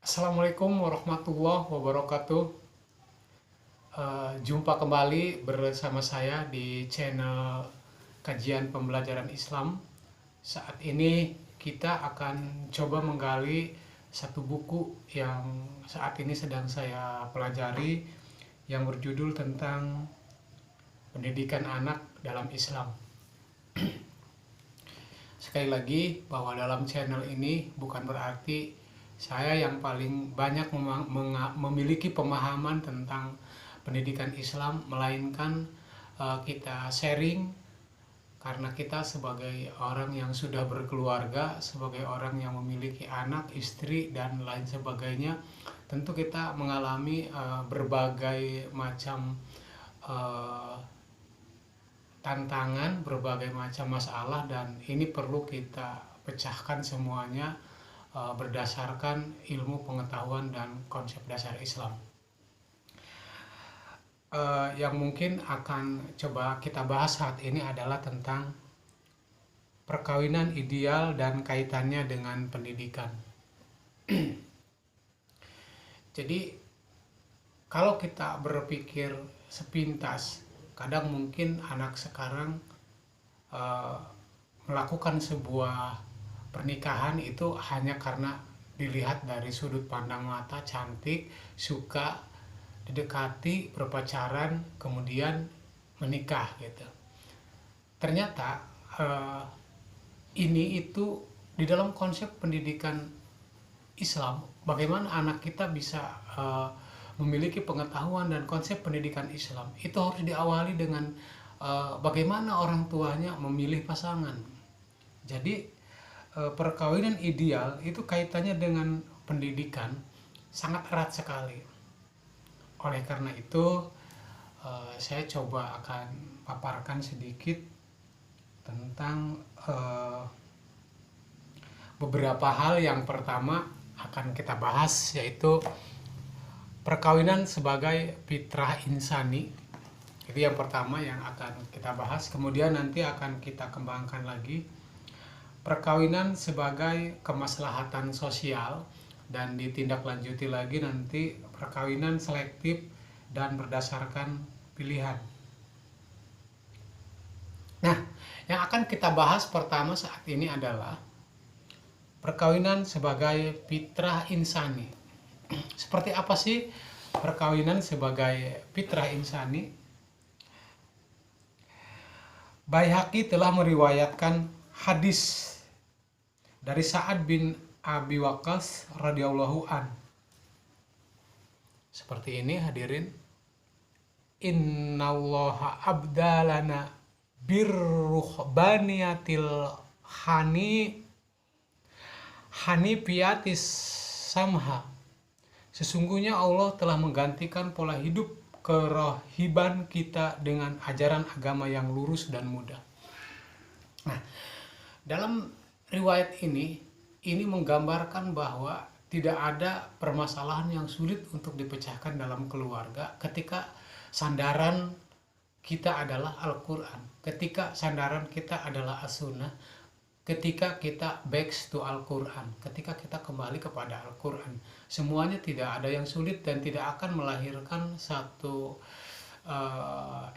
Assalamualaikum warahmatullahi wabarakatuh. Jumpa kembali bersama saya di channel kajian pembelajaran Islam. Saat ini kita akan coba menggali satu buku yang saat ini sedang saya pelajari, yang berjudul tentang pendidikan anak dalam Islam. Sekali lagi, bahwa dalam channel ini bukan berarti saya yang paling banyak memiliki pemahaman tentang pendidikan Islam, melainkan kita sharing karena kita sebagai orang yang sudah berkeluarga, sebagai orang yang memiliki anak, istri, dan lain sebagainya, tentu kita mengalami berbagai macam tantangan, berbagai macam masalah, dan ini perlu kita pecahkan semuanya berdasarkan ilmu pengetahuan dan konsep dasar Islam. Yang mungkin akan coba kita bahas saat ini adalah tentang perkawinan ideal dan kaitannya dengan pendidikan. Jadi kalau kita berpikir sepintas, kadang mungkin anak sekarang melakukan sebuah pernikahan itu hanya karena dilihat dari sudut pandang mata, cantik, suka, didekati, berpacaran, kemudian menikah gitu. Ternyata ini itu di dalam konsep pendidikan Islam, bagaimana anak kita bisa memiliki pengetahuan dan konsep pendidikan Islam itu harus diawali dengan bagaimana orang tuanya memilih pasangan. Jadi perkawinan ideal itu kaitannya dengan pendidikan sangat erat sekali. Oleh karena itu saya coba akan paparkan sedikit tentang beberapa hal. Yang pertama akan kita bahas yaitu perkawinan sebagai fitrah insani. Itu yang pertama yang akan kita bahas. Kemudian nanti akan kita kembangkan lagi perkawinan sebagai kemaslahatan sosial, dan ditindaklanjuti lagi nanti perkawinan selektif dan berdasarkan pilihan. Nah, yang akan kita bahas pertama saat ini adalah perkawinan sebagai fitrah insani. Seperti apa sih perkawinan sebagai fitrah insani? Baihaqi telah meriwayatkan hadis dari Sa'ad bin Abi Waqqas radhiyallahu an. Seperti ini hadirin. Innallaha abdalana birruhbaniyatil hanifiyatis samha. Sesungguhnya Allah telah menggantikan pola hidup kerohiban kita dengan ajaran agama yang lurus dan mudah. Nah, dalam riwayat ini menggambarkan bahwa tidak ada permasalahan yang sulit untuk dipecahkan dalam keluarga ketika sandaran kita adalah Al-Quran, ketika sandaran kita adalah As-Sunnah, ketika kita back to Al-Quran, ketika kita kembali kepada Al-Quran. Semuanya tidak ada yang sulit dan tidak akan melahirkan satu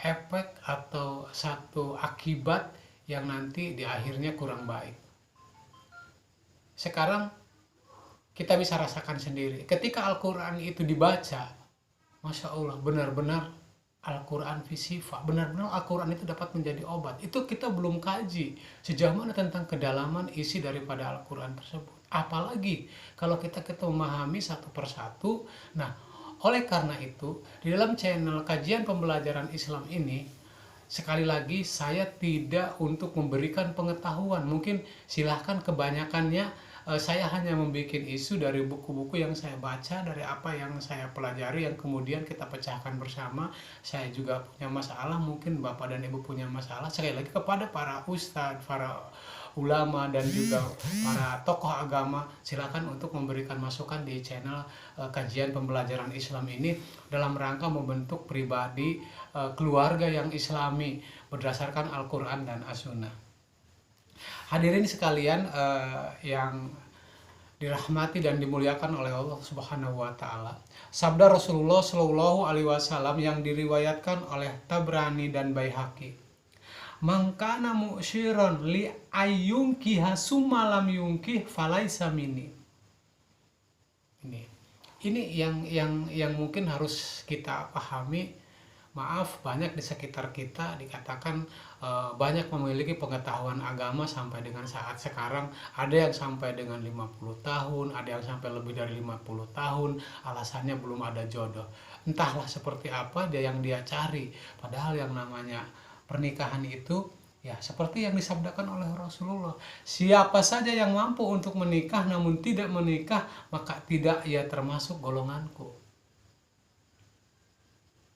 efek atau satu akibat yang nanti di akhirnya kurang baik. Sekarang kita bisa rasakan sendiri, ketika Al-Quran itu dibaca, Masya Allah, benar-benar Al-Quran fisifa, benar-benar Al-Quran itu dapat menjadi obat. Itu kita belum kaji sejauh mana tentang kedalaman isi daripada Al-Quran tersebut. Apalagi kalau kita memahami satu persatu. Nah, oleh karena itu, di dalam channel kajian pembelajaran Islam ini, sekali lagi saya tidak untuk memberikan pengetahuan. Mungkin silahkan, kebanyakannya saya hanya membuat isu dari buku-buku yang saya baca, dari apa yang saya pelajari, yang kemudian kita pecahkan bersama. Saya juga punya masalah, mungkin Bapak dan Ibu punya masalah. Sekali lagi kepada para ustadz, para ulama, dan juga para tokoh agama, silakan untuk memberikan masukan di channel kajian pembelajaran Islam ini dalam rangka membentuk pribadi keluarga yang islami berdasarkan Al-Quran dan As-Sunnah. Hadirin sekalian yang dirahmati dan dimuliakan oleh Allah Subhanahu wa taala. Sabda Rasulullah Shallallahu alaihi wasallam yang diriwayatkan oleh Tabrani dan Baihaqi. Mangkana mu'syiron li ayyunkiha summa lam yunkih falaisa minni. Ini yang mungkin harus kita pahami. Maaf, banyak di sekitar kita dikatakan banyak memiliki pengetahuan agama sampai dengan saat sekarang. Ada yang sampai dengan 50 tahun, ada yang sampai lebih dari 50 tahun, alasannya belum ada jodoh. Entahlah seperti apa yang dia cari. Padahal yang namanya pernikahan itu ya seperti yang disabdakan oleh Rasulullah. Siapa saja yang mampu untuk menikah namun tidak menikah, maka tidak ia termasuk golonganku.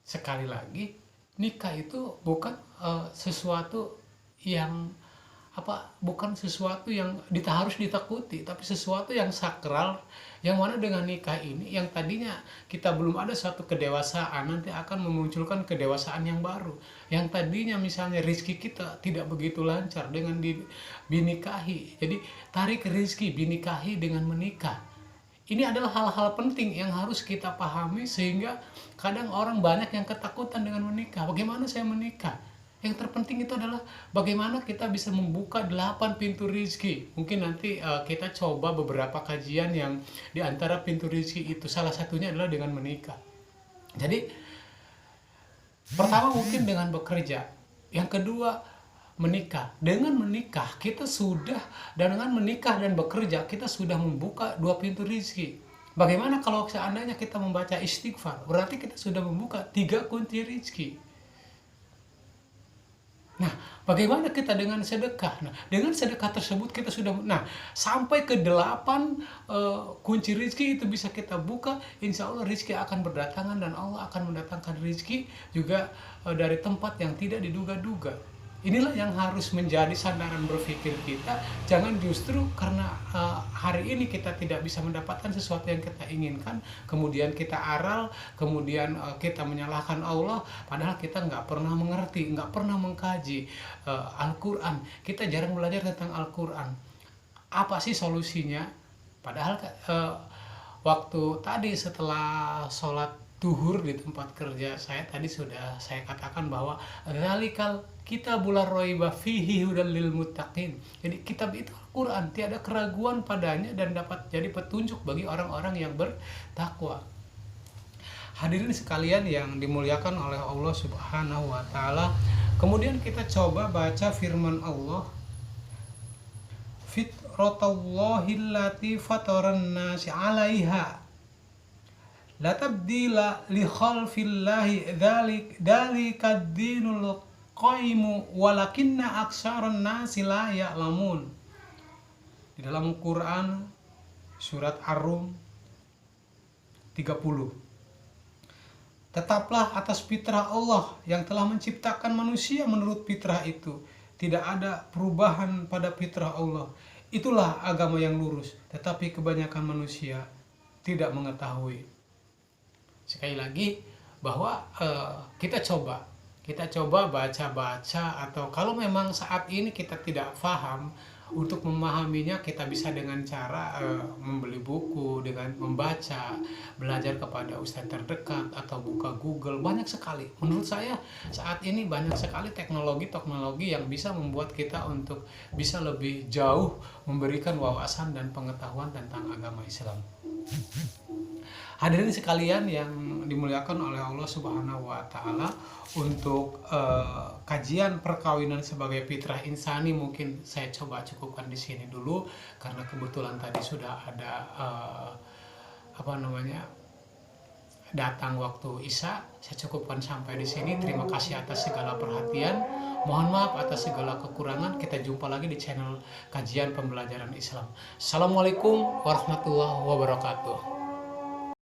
Sekali lagi, nikah itu bukan sesuatu yang bukan sesuatu yang harus ditakuti, tapi sesuatu yang sakral, yang mana dengan nikah ini yang tadinya kita belum ada suatu kedewasaan, nanti akan memunculkan kedewasaan yang baru. Yang tadinya misalnya rezeki kita tidak begitu lancar dengan binikahi, jadi tarik rezeki binikahi dengan menikah. Ini adalah hal-hal penting yang harus kita pahami, sehingga kadang orang banyak yang ketakutan dengan menikah. Bagaimana saya menikah? Yang terpenting itu adalah bagaimana kita bisa membuka 8 pintu rezeki. Mungkin nanti kita coba beberapa kajian yang di antara pintu rezeki itu salah satunya adalah dengan menikah. Jadi pertama mungkin dengan bekerja. Yang kedua menikah. Dengan menikah kita sudah, dan dengan menikah dan bekerja kita sudah membuka 2 pintu rezeki. Bagaimana kalau seandainya kita membaca istighfar? Berarti kita sudah membuka 3 kunci rezeki. Nah, bagaimana kita dengan sedekah? Nah, dengan sedekah tersebut kita sudah, sampai ke 8 kunci rezeki itu bisa kita buka. Insya Allah rezeki akan berdatangan, dan Allah akan mendatangkan rezeki juga dari tempat yang tidak diduga-duga. Inilah yang harus menjadi sandaran berpikir kita. Jangan justru karena hari ini kita tidak bisa mendapatkan sesuatu yang kita inginkan, kemudian kita aral, kemudian kita menyalahkan Allah, padahal kita nggak pernah mengerti, nggak pernah mengkaji Al-Quran. Kita jarang belajar tentang Al-Quran. Apa sih solusinya? Padahal waktu tadi setelah sholat duhur di tempat kerja saya tadi sudah saya katakan bahwa dzalikal kitabul la raiba fihi hudal lil muttaqin. Jadi kitab itu Al-Qur'an, tiada keraguan padanya dan dapat jadi petunjuk bagi orang-orang yang bertakwa. Hadirin sekalian yang dimuliakan oleh Allah Subhanahu wa taala. Kemudian kita coba baca firman Allah, fitratallahi allati fataran nasi 'alaiha la tabdila li khalfillahi dzalika ad-dinul qayyim walakinna aktsarun nasi la ya'lamun. Di dalam Quran surat Ar-Rum 30. Tetaplah atas fitrah Allah yang telah menciptakan manusia menurut fitrah itu. Tidak ada perubahan pada fitrah Allah. Itulah agama yang lurus, tetapi kebanyakan manusia tidak mengetahui. Sekali lagi bahwa kita coba baca-baca, atau kalau memang saat ini kita tidak paham, untuk memahaminya kita bisa dengan cara membeli buku, dengan membaca, belajar kepada ustadz terdekat, atau buka Google. Banyak sekali, menurut saya saat ini banyak sekali teknologi yang bisa membuat kita untuk bisa lebih jauh memberikan wawasan dan pengetahuan tentang agama Islam. Hadirin sekalian yang dimuliakan oleh Allah Subhanahu wa taala, untuk kajian perkawinan sebagai fitrah insani mungkin saya coba cukupkan di sini dulu, karena kebetulan tadi sudah ada datang waktu Isya. Saya cukupkan sampai di sini. Terima kasih atas segala perhatian. Mohon maaf atas segala kekurangan. Kita jumpa lagi di channel kajian pembelajaran Islam. Assalamualaikum warahmatullahi wabarakatuh.